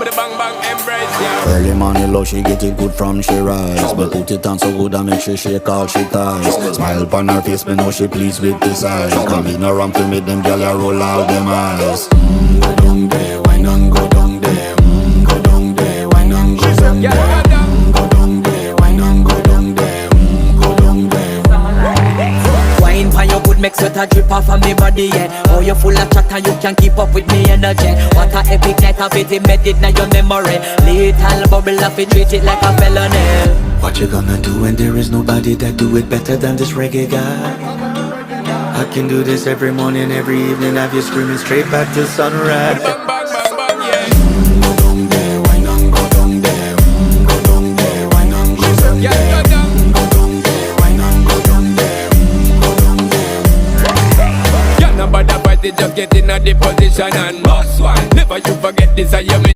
with the bang bang embrace, yeah. Early morning love, she get it good from she rise. But put it on so good I make she shake all she ties. Smile upon her face, me know she pleased with this eyes. Come in around to make them gyal a roll out them eyes. Go down there, wine and go down there. Go down there, wine and go down there. Go down there, wine and go down there. Go down there. Wine pan your good make sweat a drip off of me body, yeah. Oh, you full of chatter, you can keep up with me energy. What a epic night of it, embedded in your memory. Little bubble of it, treat it like a felony. What you gonna do when there is nobody that do it better than this reggae guy? I can do this every morning, every evening, have you screaming straight back to sunrise. Bang bang bang bang, yeah. Go down there, wine and go down there. Go down there, wine and go down there. Yeah, go down. Go down there, wine and go down there. Go down there. Yeah, nobody fight it, just get in a the position and boss one. Never you forget this, I am